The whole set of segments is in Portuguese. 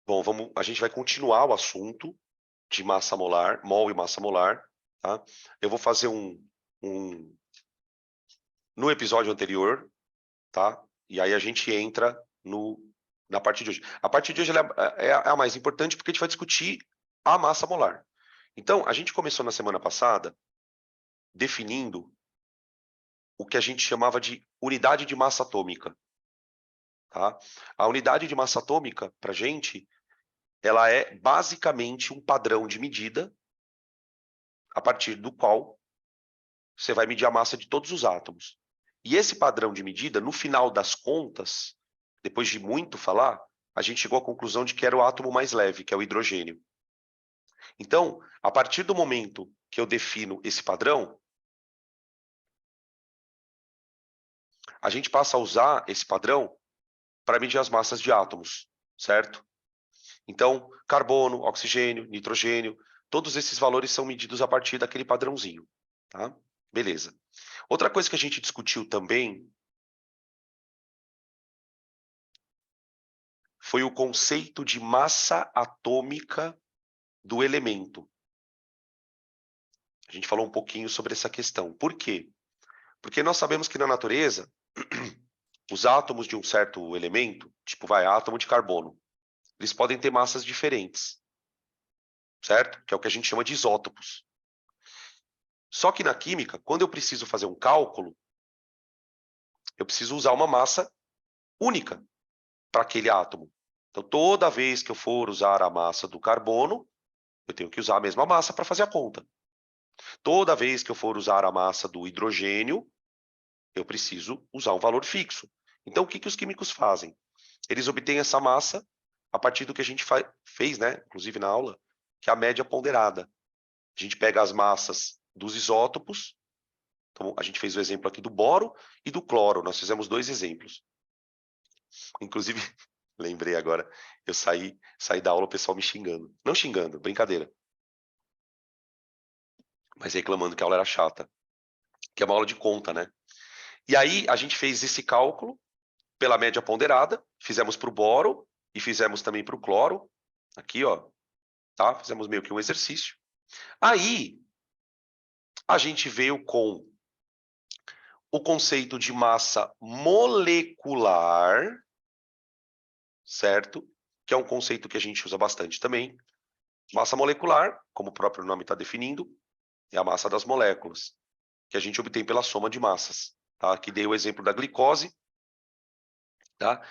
Bom, a gente vai continuar o assunto de massa molar, mol e massa molar, tá? Eu vou fazer no episódio anterior, tá? E aí a gente entra na parte de hoje. A parte de hoje ela é a mais importante porque a gente vai discutir a massa molar. Então, a gente começou na semana passada definindo o que a gente chamava de unidade de massa atômica, tá? A unidade de massa atômica, para a gente, ela é basicamente um padrão de medida a partir do qual você vai medir a massa de todos os átomos. E esse padrão de medida, no final das contas, depois de muito falar, a gente chegou à conclusão de que era o átomo mais leve, que é o hidrogênio. Então, a partir do momento que eu defino esse padrão, a gente passa a usar esse padrão para medir as massas de átomos, certo? Então, carbono, oxigênio, nitrogênio, todos esses valores são medidos a partir daquele padrãozinho, tá? Beleza. Outra coisa que a gente discutiu também foi o conceito de massa atômica do elemento. A gente falou um pouquinho sobre essa questão. Por quê? Porque nós sabemos que na natureza, os átomos de um certo elemento, tipo, átomo de carbono, eles podem ter massas diferentes, certo? Que é o que a gente chama de isótopos. Só que na química, quando eu preciso fazer um cálculo, eu preciso usar uma massa única para aquele átomo. Então, toda vez que eu for usar a massa do carbono, eu tenho que usar a mesma massa para fazer a conta. Toda vez que eu for usar a massa do hidrogênio, eu preciso usar um valor fixo. Então, o que os químicos fazem? Eles obtêm essa massa a partir do que a gente fez, né? Inclusive na aula, que é a média ponderada. A gente pega as massas dos isótopos, então a gente fez o exemplo aqui do boro e do cloro, nós fizemos 2 exemplos. Inclusive, lembrei agora, eu saí da aula, o pessoal me xingando. Não xingando, brincadeira. Mas reclamando que a aula era chata. Que é uma aula de conta, né? E aí, a gente fez esse cálculo pela média ponderada, fizemos para o boro e fizemos também para o cloro. Aqui, ó, tá? Fizemos meio que um exercício. Aí, a gente veio com o conceito de massa molecular, certo? Que é um conceito que a gente usa bastante também. Massa molecular, como o próprio nome está definindo, é a massa das moléculas, que a gente obtém pela soma de massas. Tá? Aqui dei o exemplo da glicose. Tá?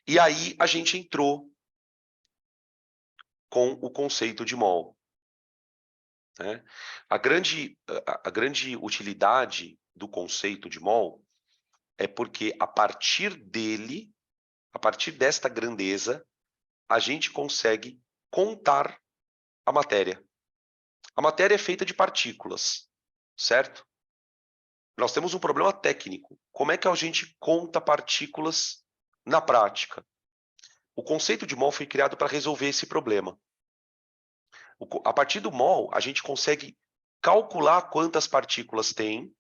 E aí a gente entrou com o conceito de mol. Né? A grande utilidade do conceito de mol é porque a partir dele, a partir desta grandeza, a gente consegue contar a matéria. A matéria é feita de partículas, certo? Nós temos um problema técnico. Como é que a gente conta partículas na prática? O conceito de mol foi criado para resolver esse problema. A partir do mol, a gente consegue calcular quantas partículas tem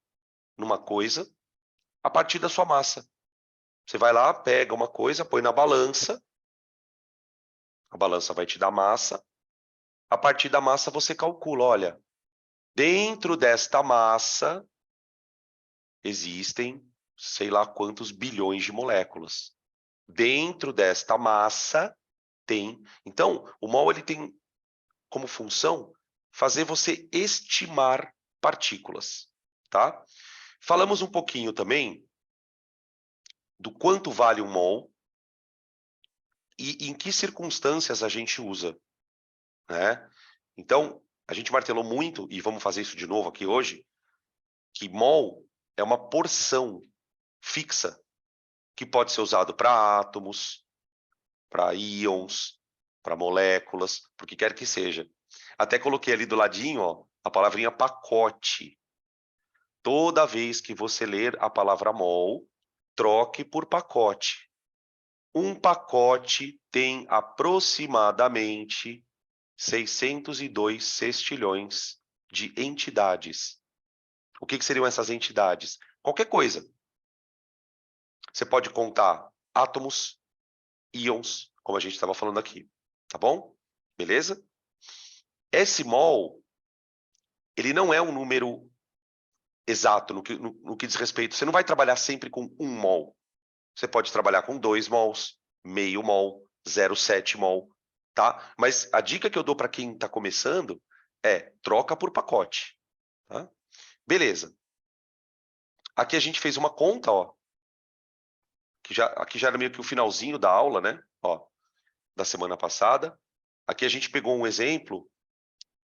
numa coisa a partir da sua massa. Você vai lá, pega uma coisa, põe na balança, a balança vai te dar massa, a partir da massa você calcula, olha, dentro desta massa existem sei lá quantos bilhões de moléculas. Dentro desta massa tem... Então, o mol ele tem como função fazer você estimar partículas, tá? Falamos um pouquinho também do quanto vale um mol e em que circunstâncias a gente usa, né? Então, a gente martelou muito, e vamos fazer isso de novo aqui hoje, que mol é uma porção fixa que pode ser usado para átomos, para íons, para moléculas, para o que quer que seja. Até coloquei ali do ladinho, ó, a palavrinha pacote. Toda vez que você ler a palavra mol, troque por pacote. Um pacote tem aproximadamente 602 sextilhões de entidades. O que seriam essas entidades? Qualquer coisa. Você pode contar átomos, íons, como a gente estava falando aqui. tá bom? Beleza? Esse mol, ele não é um número exato no que diz respeito. Você não vai trabalhar sempre com 1 mol. Você pode trabalhar com 2 mols, meio mol, 0,7 mol, tá? Mas a dica que eu dou para quem está começando é troca por pacote, tá? Beleza. Aqui a gente fez uma conta, ó, aqui já era meio que o finalzinho da aula, né? Ó, da semana passada. Aqui a gente pegou um exemplo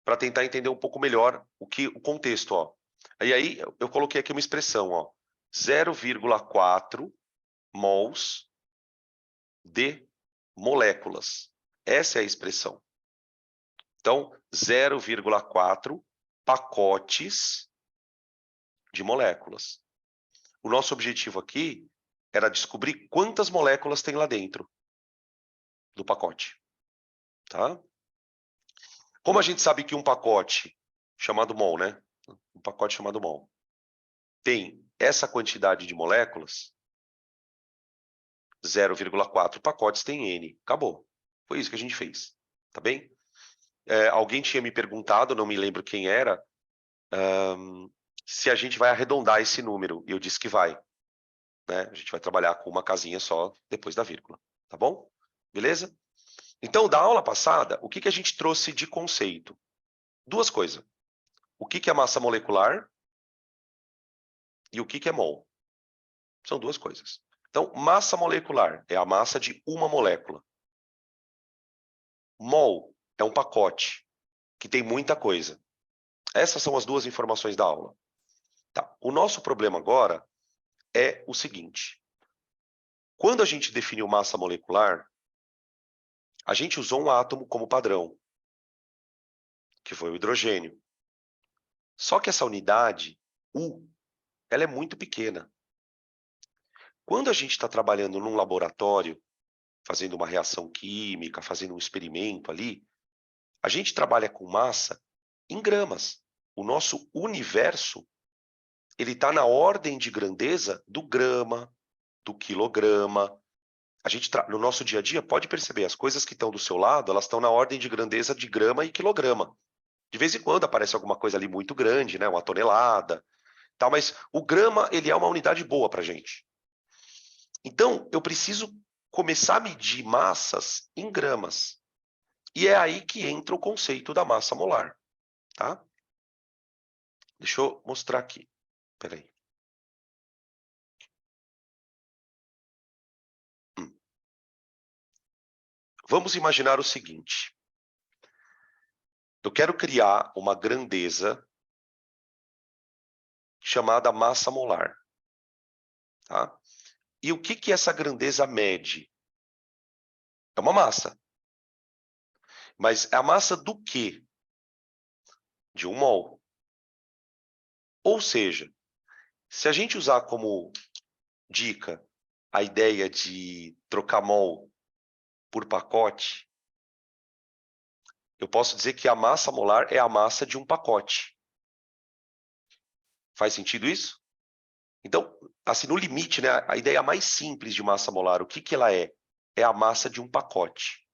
para tentar entender um pouco melhor o contexto, ó. E aí eu coloquei aqui uma expressão, ó, 0,4 mols de moléculas. Essa é a expressão. Então, 0,4 pacotes de moléculas. O nosso objetivo aqui era descobrir quantas moléculas tem lá dentro do pacote, tá? Como a gente sabe que um pacote chamado mol, né? Um pacote chamado mol tem essa quantidade de moléculas, 0,4 pacotes tem N. Acabou. Foi isso que a gente fez, tá bem? Alguém tinha me perguntado, não me lembro quem era, se a gente vai arredondar esse número. E eu disse que vai. Né? A gente vai trabalhar com uma casinha só depois da vírgula. Tá bom? Beleza? Então, da aula passada, o que a gente trouxe de conceito? Duas coisas. O que é massa molecular e o que é mol. São duas coisas. Então, massa molecular é a massa de uma molécula. Mol é um pacote que tem muita coisa. Essas são as duas informações da aula. Tá. O nosso problema agora é o seguinte. Quando a gente definiu massa molecular, a gente usou um átomo como padrão, que foi o hidrogênio. Só que essa unidade, U, ela é muito pequena. Quando a gente está trabalhando num laboratório, fazendo uma reação química, fazendo um experimento ali, a gente trabalha com massa em gramas. O nosso universo, ele está na ordem de grandeza do grama, do quilograma. A gente no nosso dia a dia pode perceber, as coisas que estão do seu lado, elas estão na ordem de grandeza de grama e quilograma. De vez em quando aparece alguma coisa ali muito grande, né, uma tonelada, tal, mas o grama, ele é uma unidade boa para a gente. Então, eu preciso começar a medir massas em gramas. E é aí que entra o conceito da massa molar, tá? Deixa eu mostrar aqui. Espera aí. Vamos imaginar o seguinte. Eu quero criar uma grandeza chamada massa molar, tá? E o que essa grandeza mede? É uma massa. Mas é a massa do quê? De um mol. Ou seja, se a gente usar como dica a ideia de trocar mol por pacote, eu posso dizer que a massa molar é a massa de um pacote. Faz sentido isso? Então, assim, no limite, né, a ideia mais simples de massa molar, o que ela é? É a massa de um pacote.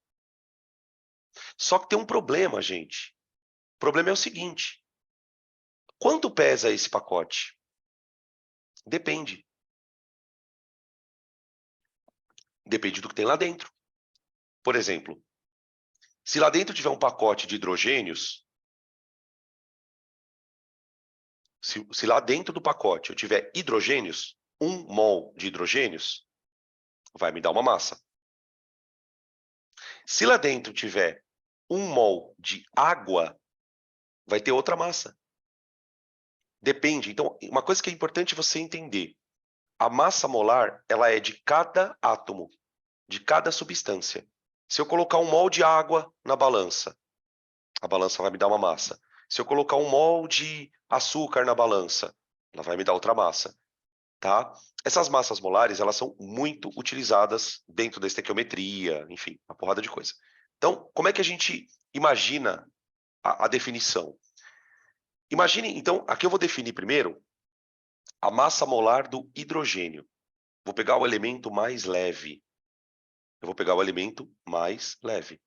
Só que tem um problema, gente. O problema é o seguinte. Quanto pesa esse pacote? Depende. Depende do que tem lá dentro. Por exemplo, se lá dentro tiver um pacote de hidrogênios, se lá dentro do pacote eu tiver hidrogênios, 1 mol de hidrogênios vai me dar uma massa. Se lá dentro tiver 1 mol de água, vai ter outra massa. Depende. Então, uma coisa que é importante você entender. A massa molar, ela é de cada átomo, de cada substância. Se eu colocar 1 mol de água na balança, a balança vai me dar uma massa. Se eu colocar 1 mol de açúcar na balança, ela vai me dar outra massa. Tá? Essas massas molares, elas são muito utilizadas dentro da estequiometria, enfim, uma porrada de coisa. Então, como é que a gente imagina a definição? Imagine, então, aqui eu vou definir primeiro a massa molar do hidrogênio. Vou pegar o elemento mais leve. Eu vou pegar o elemento mais leve.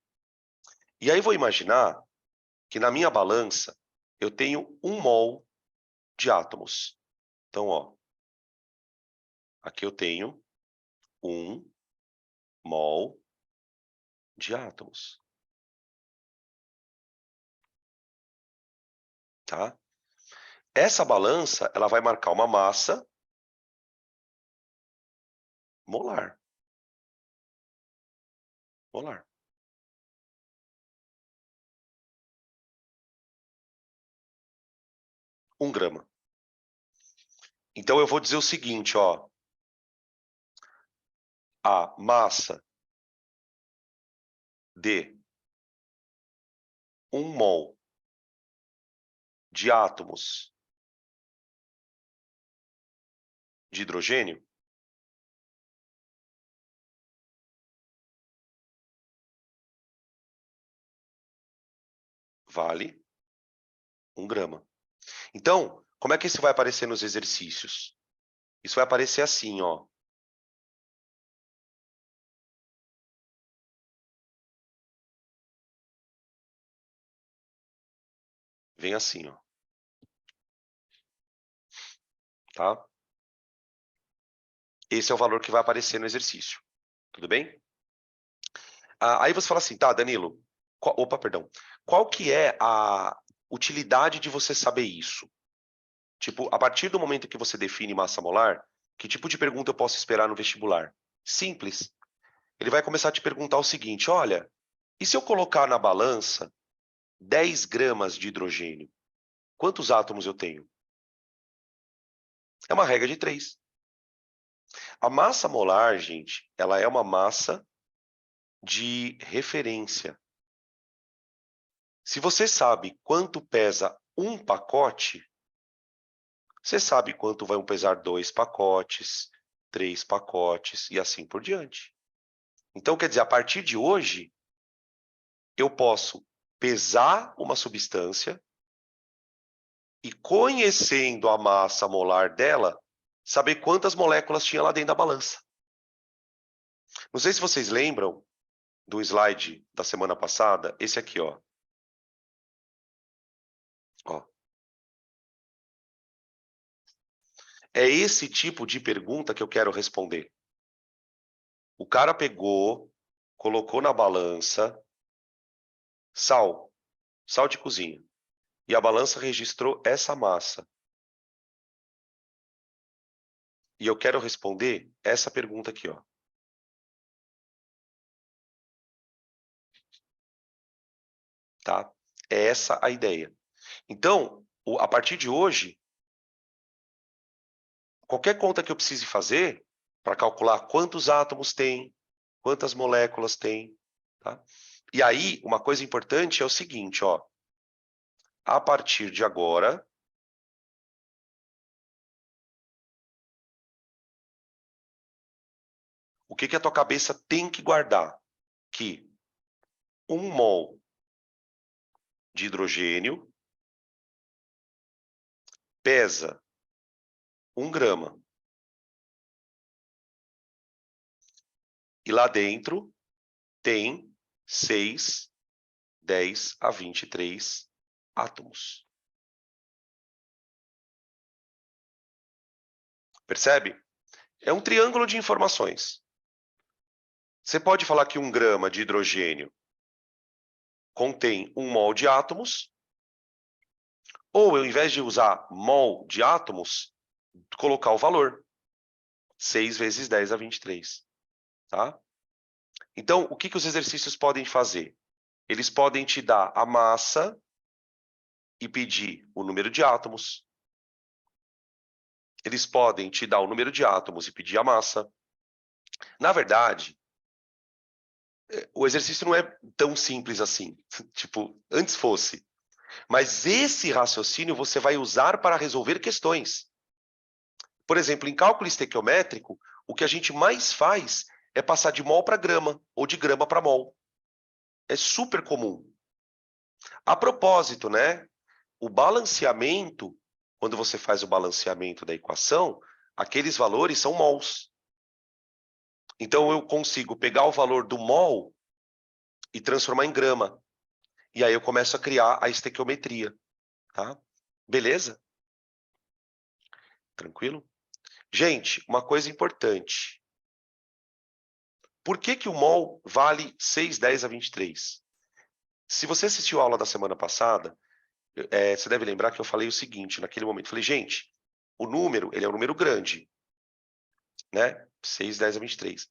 E aí vou imaginar que na minha balança eu tenho 1 mol de átomos. Então, ó, aqui eu tenho 1 mol de átomos. Tá? Essa balança, ela vai marcar uma massa molar. Molar. Um grama. Então, eu vou dizer o seguinte, ó. A massa de 1 mol de átomos de hidrogênio vale 1 grama. Então, como é que isso vai aparecer nos exercícios? Isso vai aparecer assim, ó. Vem assim, ó. Tá? Esse é o valor que vai aparecer no exercício. Tudo bem? Aí você fala assim, tá, Danilo, opa, perdão. Qual que é a utilidade de você saber isso? Tipo, a partir do momento que você define massa molar, que tipo de pergunta eu posso esperar no vestibular? Simples. Ele vai começar a te perguntar o seguinte, olha, e se eu colocar na balança 10 gramas de hidrogênio, quantos átomos eu tenho? É uma regra de 3. A massa molar, gente, ela é uma massa de referência. Se você sabe quanto pesa um pacote, você sabe quanto vão pesar 2 pacotes, 3 pacotes e assim por diante. Então, quer dizer, a partir de hoje, eu posso pesar uma substância e, conhecendo a massa molar dela, saber quantas moléculas tinha lá dentro da balança. Não sei se vocês lembram do slide da semana passada, esse aqui, ó. Ó. É esse tipo de pergunta que eu quero responder. O cara pegou, colocou na balança sal de cozinha, e a balança registrou essa massa. E eu quero responder essa pergunta aqui, ó. Tá? É essa a ideia. Então, a partir de hoje, qualquer conta que eu precise fazer para calcular quantos átomos tem, quantas moléculas tem, tá? E aí, uma coisa importante é o seguinte, ó. A partir de agora, o que a tua cabeça tem que guardar? Que 1 mol de hidrogênio pesa 1 grama. E lá dentro tem 6, 10 a 23 átomos. Percebe? É um triângulo de informações. Você pode falar que 1 grama de hidrogênio contém 1 mol de átomos, ou ao invés de usar mol de átomos, colocar o valor. 6 vezes 10 a 23. Tá? Então, o que os exercícios podem fazer? Eles podem te dar a massa e pedir o número de átomos. Eles podem te dar o número de átomos e pedir a massa. Na verdade, o exercício não é tão simples assim. Tipo, antes fosse. Mas esse raciocínio você vai usar para resolver questões. Por exemplo, em cálculo estequiométrico, o que a gente mais faz é passar de mol para grama, ou de grama para mol. É super comum. A propósito, né? O balanceamento, quando você faz o balanceamento da equação, aqueles valores são mols. Então, eu consigo pegar o valor do mol e transformar em grama. E aí eu começo a criar a estequiometria, tá? Beleza? Tranquilo? Gente, uma coisa importante. Por que que o mol vale 6, 10 a 23? Se você assistiu a aula da semana passada, você deve lembrar que eu falei o seguinte, naquele momento. Falei, gente, o número, ele é um número grande, né? 6, 10 a 23.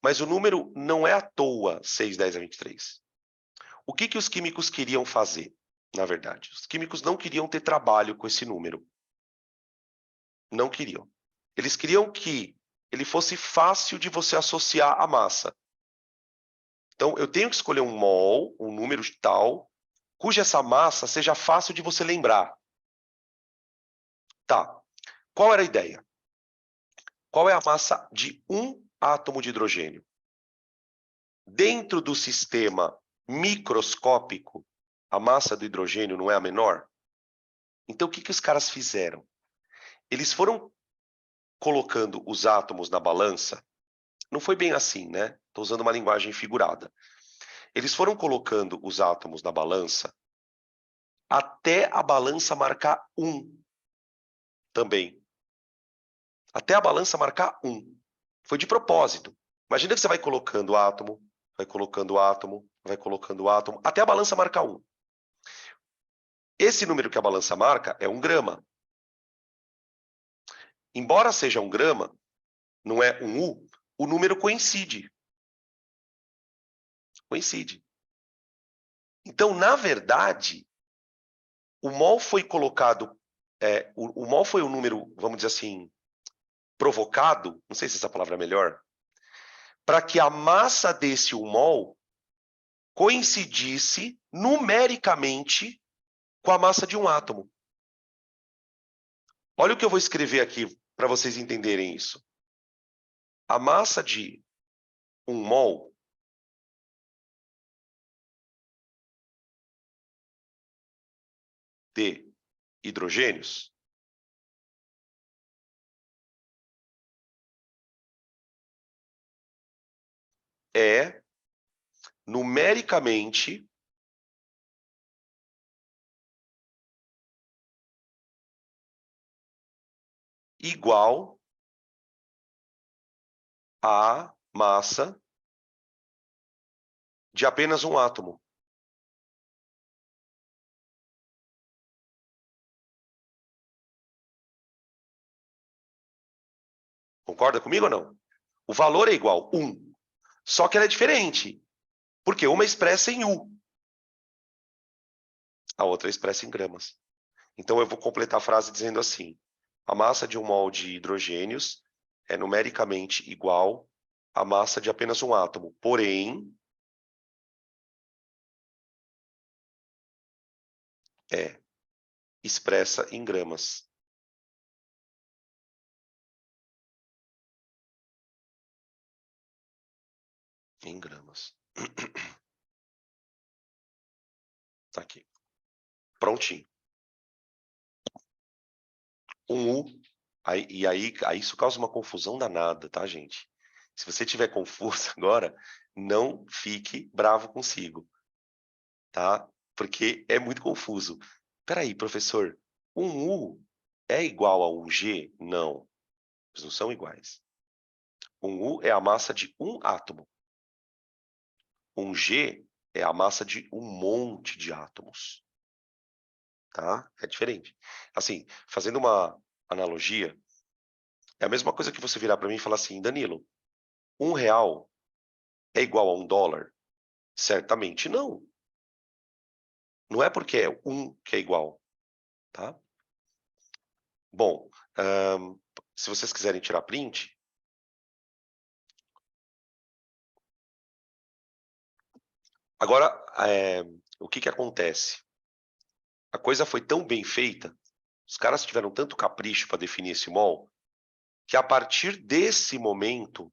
Mas o número não é à toa 6, 10 a 23. O que que os químicos queriam fazer, na verdade? Os químicos não queriam ter trabalho com esse número. Não queriam. Eles queriam que ele fosse fácil de você associar à massa. Então, eu tenho que escolher um mol, um número tal, cuja essa massa seja fácil de você lembrar. Tá. Qual era a ideia? Qual é a massa de um átomo de hidrogênio? Dentro do sistema microscópico, a massa do hidrogênio não é a menor? Então, o que que os caras fizeram? Eles foram colocando os átomos na balança. Não foi bem assim, né? Estou usando uma linguagem figurada. Eles foram colocando os átomos na balança até a balança marcar 1 também. Até a balança marcar 1. Foi de propósito. Imagina que você vai colocando átomo, vai colocando átomo, vai colocando átomo, até a balança marcar 1. Esse número que a balança marca é 1 grama. Embora seja 1 grama, não é 1 U, o número coincide. Coincide. Então, na verdade, o mol foi colocado, o mol foi um número, vamos dizer assim, provocado, não sei se essa palavra é melhor, para que a massa desse 1 mol coincidisse numericamente com a massa de um átomo. Olha o que eu vou escrever aqui para vocês entenderem isso. A massa de 1 mol de hidrogênios é numericamente igual à massa de apenas um átomo. Concorda comigo ou não? O valor é igual, 1. Só que ela é diferente. Porque uma é expressa em U, a outra é expressa em gramas. Então eu vou completar a frase dizendo assim: a massa de um mol de hidrogênios é numericamente igual à massa de apenas um átomo, porém é expressa em gramas. Em gramas. Tá aqui. Prontinho. Um U. Aí isso causa uma confusão danada, tá, gente? Se você tiver confuso agora, não fique bravo consigo, tá? Porque é muito confuso. Peraí, professor, um U é igual a um G? Não, eles não são iguais. Um U é a massa de um átomo. Um G é a massa de um monte de átomos, tá? É diferente. Assim, fazendo uma analogia, é a mesma coisa que você virar para mim e falar assim, Danilo, R$ 1 é igual a $1? Certamente não. Não é porque é um que é igual, tá? Bom, se vocês quiserem tirar print, agora, o que que acontece? A coisa foi tão bem feita, os caras tiveram tanto capricho para definir esse mol, que a partir desse momento,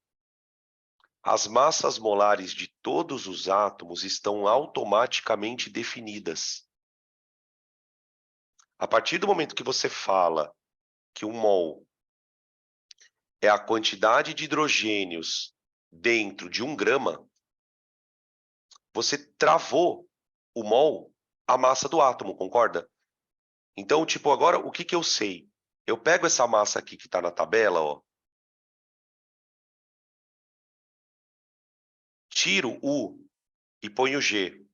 as massas molares de todos os átomos estão automaticamente definidas. A partir do momento que você fala que um mol é a quantidade de hidrogênios dentro de 1 grama, você travou o mol a massa do átomo, concorda? Então, tipo, agora o que eu sei? Eu pego essa massa aqui que está na tabela, ó, tiro o e ponho G.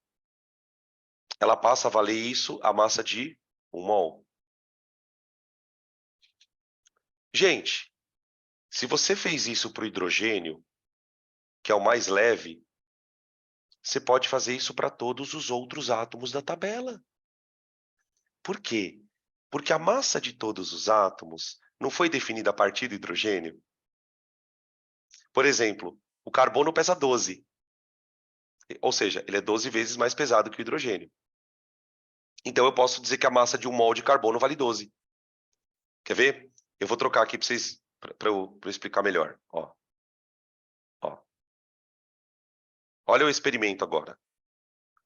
Ela passa a valer isso, a massa de 1 mol. Gente, se você fez isso para o hidrogênio, que é o mais leve, você pode fazer isso para todos os outros átomos da tabela. Por quê? Porque a massa de todos os átomos não foi definida a partir do hidrogênio. Por exemplo, o carbono pesa 12. Ou seja, ele é 12 vezes mais pesado que o hidrogênio. Então eu posso dizer que a massa de 1 mol de carbono vale 12. Quer ver? Eu vou trocar aqui para vocês, para eu explicar melhor. Ó. Ó. Olha o experimento agora.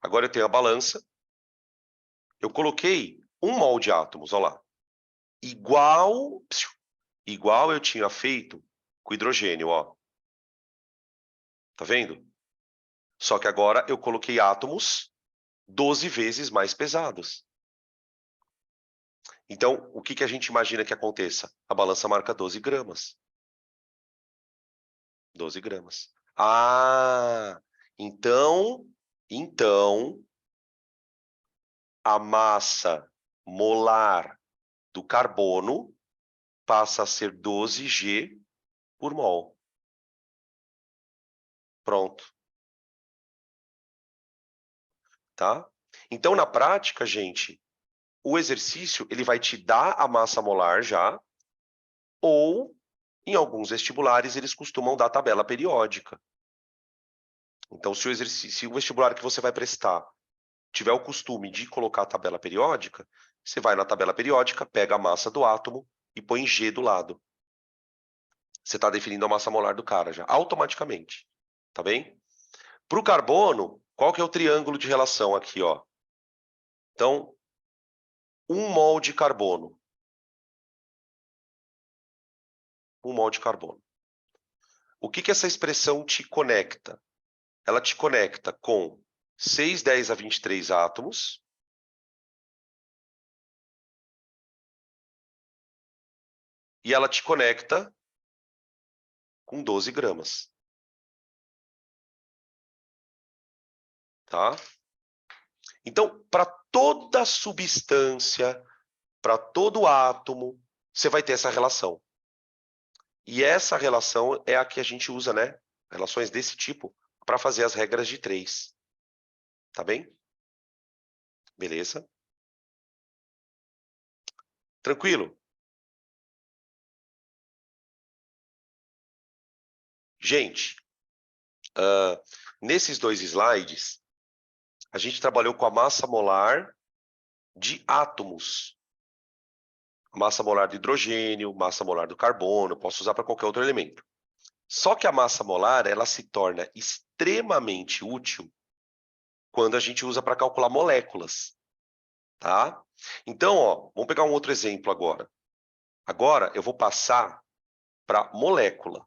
Agora eu tenho a balança. Eu coloquei 1 mol de átomos, olha lá. Igual eu tinha feito com o hidrogênio, ó. Tá vendo? Só que agora eu coloquei átomos 12 vezes mais pesados. Então, o que a gente imagina que aconteça? A balança marca 12 gramas. 12 gramas. Ah, então, a massa molar do carbono passa a ser 12G por mol. Pronto. Tá? Então, na prática, gente, o exercício ele vai te dar a massa molar já, ou, em alguns vestibulares, eles costumam dar a tabela periódica. Então, se o vestibular que você vai prestar tiver o costume de colocar a tabela periódica, você vai na tabela periódica, pega a massa do átomo e põe G do lado. Você está definindo a massa molar do cara já, automaticamente. Tá bem? Para o carbono, qual que é o triângulo de relação aqui, ó? Então, 1 mol de carbono. 1 mol de carbono. O que essa expressão te conecta? Ela te conecta com 6, 10 a 23 átomos, e ela te conecta com 12 gramas. Tá? Então, para toda substância, para todo átomo, você vai ter essa relação. E essa relação é a que a gente usa, né? Relações desse tipo, para fazer as regras de 3. Tá bem? Beleza? Tranquilo? Gente, nesses 2 slides, a gente trabalhou com a massa molar de átomos. Massa molar do hidrogênio, massa molar do carbono, posso usar para qualquer outro elemento. Só que a massa molar, ela se torna extremamente útil quando a gente usa para calcular moléculas, tá? Então, ó, vamos pegar um outro exemplo agora. Agora eu vou passar para molécula.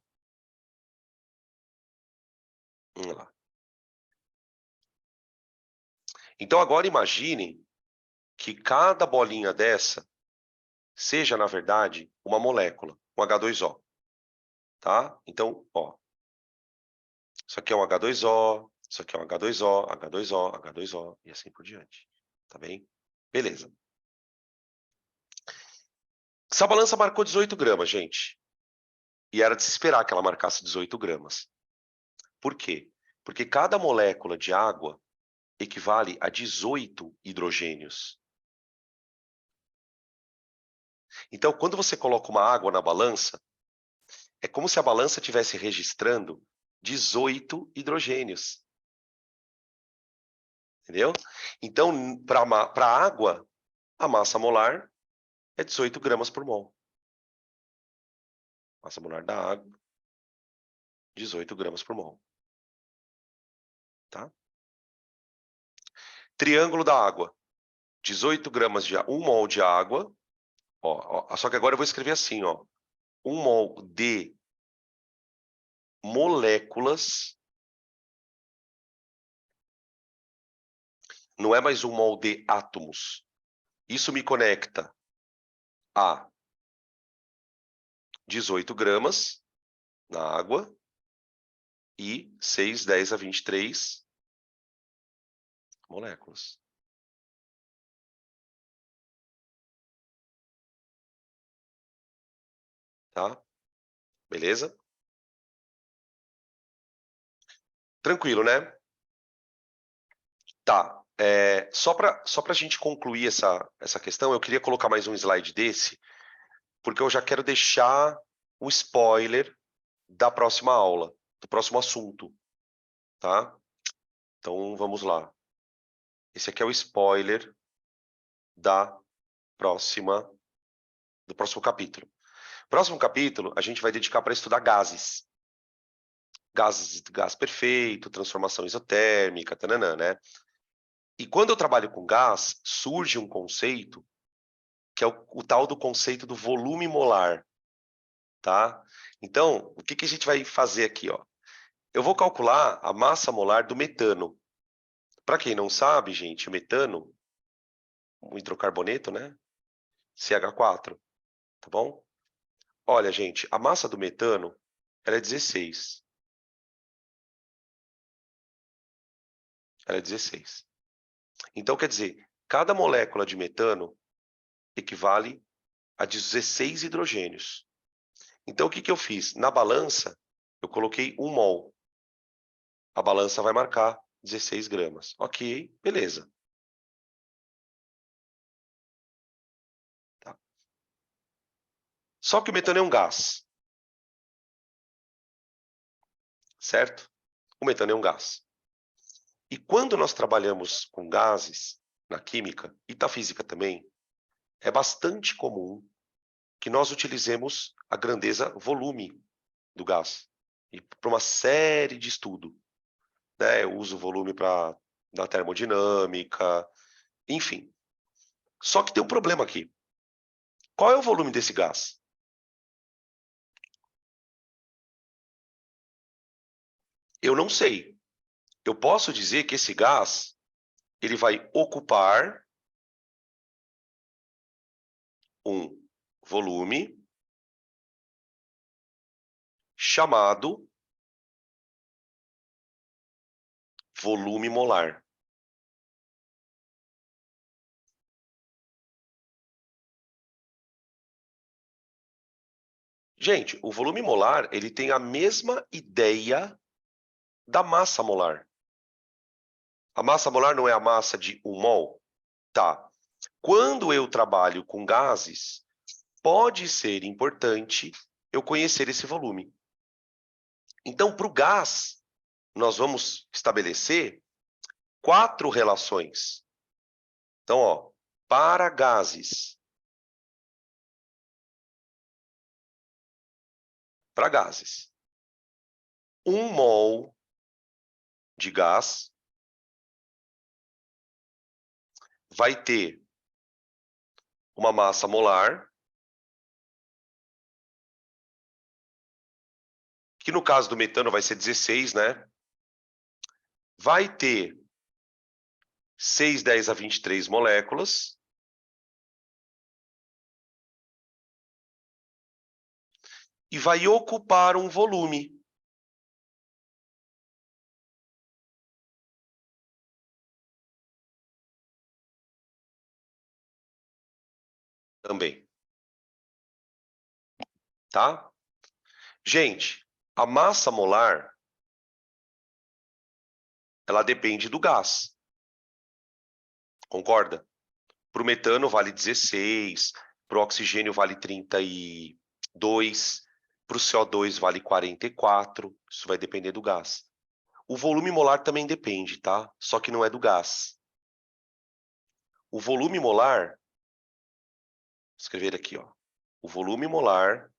Vamos lá. Então agora imaginem que cada bolinha dessa seja, na verdade, uma molécula, um H2O, tá? Então, ó, isso aqui é um H2O, isso aqui é um H2O, H2O, H2O e assim por diante, tá bem? Beleza. Essa balança marcou 18 gramas, gente. E era de se esperar que ela marcasse 18 gramas. Por quê? Porque cada molécula de água equivale a 18 hidrogênios. Então, quando você coloca uma água na balança, é como se a balança estivesse registrando 18 hidrogênios. Entendeu? Então, para a água, a massa molar é 18 gramas por mol. Massa molar da água, 18 gramas por mol. Tá? Triângulo da água. 18 gramas de 1 mol de água. Ó, só que agora eu vou escrever assim, ó. 1 mol de moléculas não é mais um mol de átomos. Isso me conecta a 18 gramas na água e 6, 10 a 23 moléculas. Tá? Beleza? Tranquilo, né? Tá. Só para a gente concluir essa questão, eu queria colocar mais um slide desse, porque eu já quero deixar o spoiler da próxima aula, do próximo assunto, tá? Então, vamos lá. Esse aqui é o spoiler do próximo capítulo. Próximo capítulo, a gente vai dedicar para estudar gases. Gás perfeito, transformação isotérmica, tananã, né? E quando eu trabalho com gás, surge um conceito, que é o tal do conceito do volume molar, tá? Então, o que a gente vai fazer aqui, ó? Eu vou calcular a massa molar do metano. Para quem não sabe, gente, o metano, um hidrocarboneto, né? CH4, tá bom? Olha, gente, a massa do metano, ela é 16. Ela é 16. Então, quer dizer, cada molécula de metano equivale a 16 hidrogênios. Então, o que eu fiz? Na balança, eu coloquei 1 mol. A balança vai marcar 16 gramas. Ok, beleza. Tá. Só que o metano é um gás, certo? O metano é um gás. E quando nós trabalhamos com gases, na química e na física também, é bastante comum que nós utilizemos a grandeza volume do gás. E para uma série de estudos, né? Eu uso volume na termodinâmica, enfim. Só que tem um problema aqui. Qual é o volume desse gás? Eu não sei. Eu posso dizer que esse gás ele vai ocupar um volume chamado volume molar. Gente, o volume molar ele tem a mesma ideia da massa molar. A massa molar não é a massa de 1 mol? Tá. Quando eu trabalho com gases, pode ser importante eu conhecer esse volume. Então, para o gás, nós vamos estabelecer 4 relações. Então, ó, para gases, para gases, 1 mol de gás vai ter uma massa molar, que no caso do metano vai ser 16, né? Vai ter 6, 10 a 23 moléculas. E vai ocupar um volume. Também. Tá? Gente, a massa molar, ela depende do gás. Concorda? Para o metano vale 16, para o oxigênio vale 32, para o CO2 vale 44, isso vai depender do gás. O volume molar também depende, tá? Só que não é do gás. O volume molar, vou escrever aqui, ó. O volume molar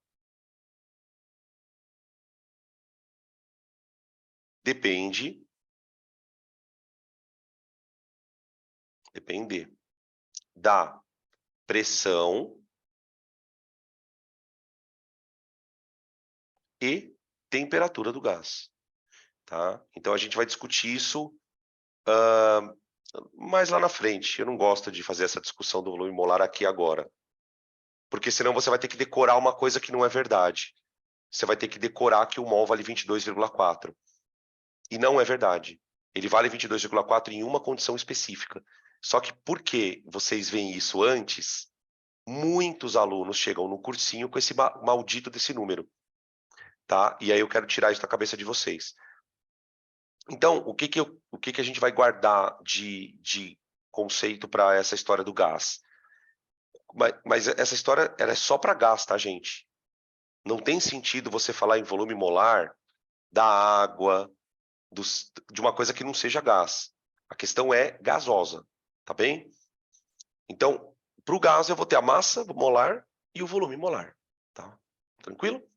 depende da pressão e temperatura do gás, tá? Então a gente vai discutir isso mais lá na frente. Eu não gosto de fazer essa discussão do volume molar aqui agora. Porque senão você vai ter que decorar uma coisa que não é verdade. Você vai ter que decorar que o mol vale 22,4. E não é verdade. Ele vale 22,4 em uma condição específica. Só que porque vocês veem isso antes, muitos alunos chegam no cursinho com esse maldito desse número. Tá? E aí eu quero tirar isso da cabeça de vocês. Então, o que a gente vai guardar de conceito para essa história do gás? Mas essa história ela é só para gás, tá, gente? Não tem sentido você falar em volume molar da água, de uma coisa que não seja gás. A questão é gasosa, tá bem? Então, para o gás eu vou ter a massa molar e o volume molar, tá? Tranquilo?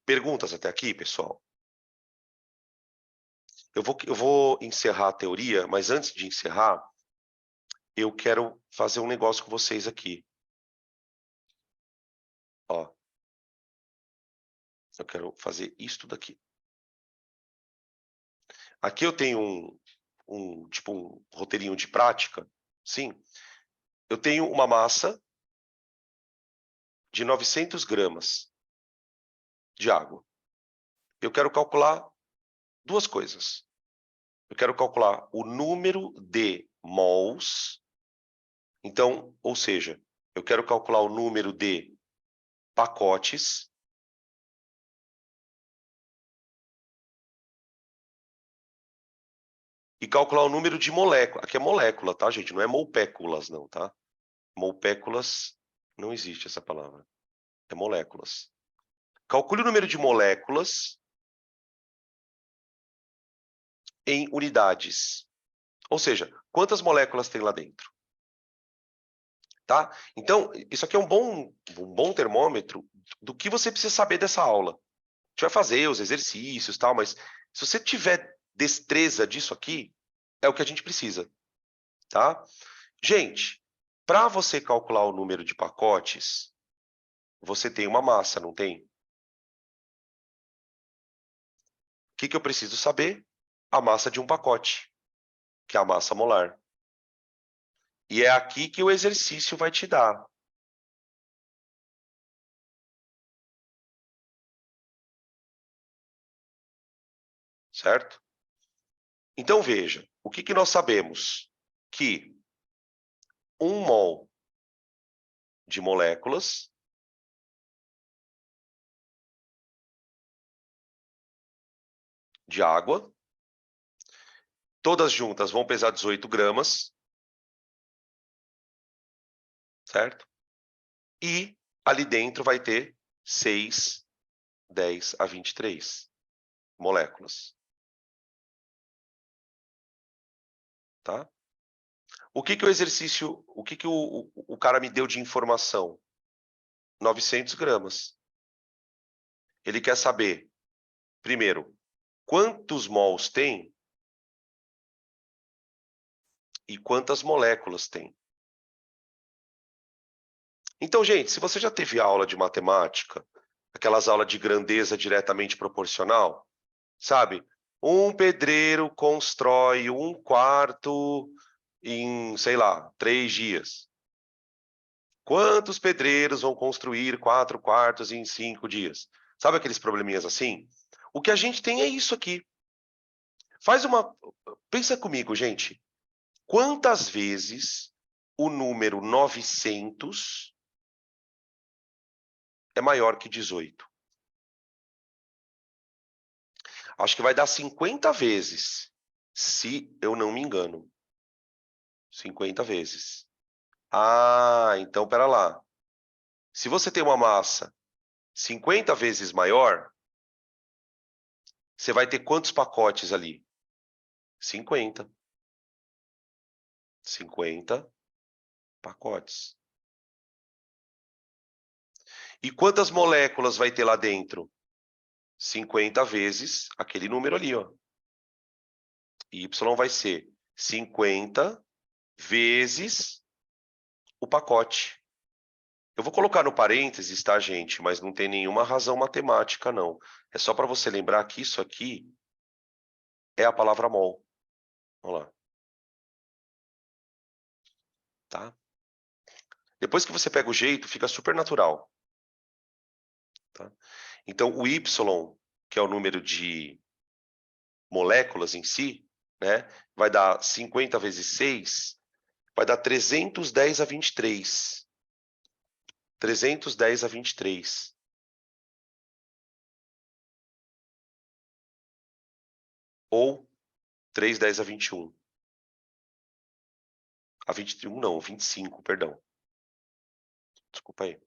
Perguntas até aqui, pessoal? Eu vou encerrar a teoria, mas antes de encerrar, eu quero fazer um negócio com vocês aqui. Ó, eu quero fazer isto daqui. Aqui eu tenho tipo um roteirinho de prática, sim. Eu tenho uma massa de 900 gramas de água. Eu quero calcular duas coisas. Eu quero calcular o número de mols. Então, ou seja, eu quero calcular o número de pacotes e calcular o número de moléculas. Aqui é molécula, tá, gente? Não é molpéculas, não, tá? Molpéculas, não existe essa palavra. É moléculas. Calcule o número de moléculas em unidades. Ou seja, quantas moléculas tem lá dentro. Tá? Então, isso aqui é um bom termômetro do que você precisa saber dessa aula. A gente vai fazer os exercícios, tal, mas se você tiver destreza disso aqui, é o que a gente precisa, tá? Gente, para você calcular o número de pacotes, você tem uma massa, não tem? O que eu preciso saber? A massa de um pacote, que é a massa molar. E é aqui que o exercício vai te dar. Certo? Então, veja, o que nós sabemos? Que 1 mol de moléculas de água, todas juntas vão pesar 18 gramas, certo? E ali dentro vai ter 6, 10 a 23 moléculas. Tá? O que o exercício, o que o cara me deu de informação? 900 gramas. Ele quer saber, primeiro, quantos mols tem e quantas moléculas tem. Então, gente, se você já teve aula de matemática, aquelas aulas de grandeza diretamente proporcional, sabe? Um pedreiro constrói 1/4 em, sei lá, 3 dias. Quantos pedreiros vão construir 4/4 em 5 dias? Sabe aqueles probleminhas assim? O que a gente tem é isso aqui. Pensa comigo, gente. Quantas vezes o número 900 é maior que 18? Acho que vai dar 50 vezes, se eu não me engano. 50 vezes. Ah, então pera lá. Se você tem uma massa 50 vezes maior, você vai ter quantos pacotes ali? 50. 50 pacotes. E quantas moléculas vai ter lá dentro? 50 vezes aquele número ali, ó. Y vai ser 50 vezes o pacote. Eu vou colocar no parênteses, tá, gente? Mas não tem nenhuma razão matemática, não. É só para você lembrar que isso aqui é a palavra mol. Vamos lá. Tá? Depois que você pega o jeito, fica super natural. Tá? Então, o Y, que é o número de moléculas em si, né, vai dar 50 vezes 6, vai dar 310 a 23. 310 a 23. Ou 310 a 21. A 21 não, 25, perdão. Desculpa aí.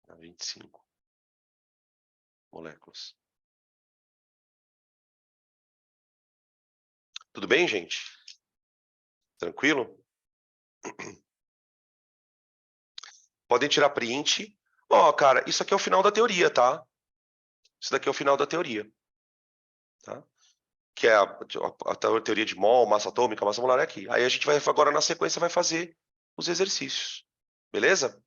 A 25 moléculas. Tudo bem, gente? Tranquilo? Podem tirar print. Ó, cara, isso aqui é o final da teoria, tá? Isso daqui é o final da teoria. Tá? Que é a teoria de mol, massa atômica, massa molar é aqui. Aí a gente vai, agora na sequência, vai fazer os exercícios. Beleza?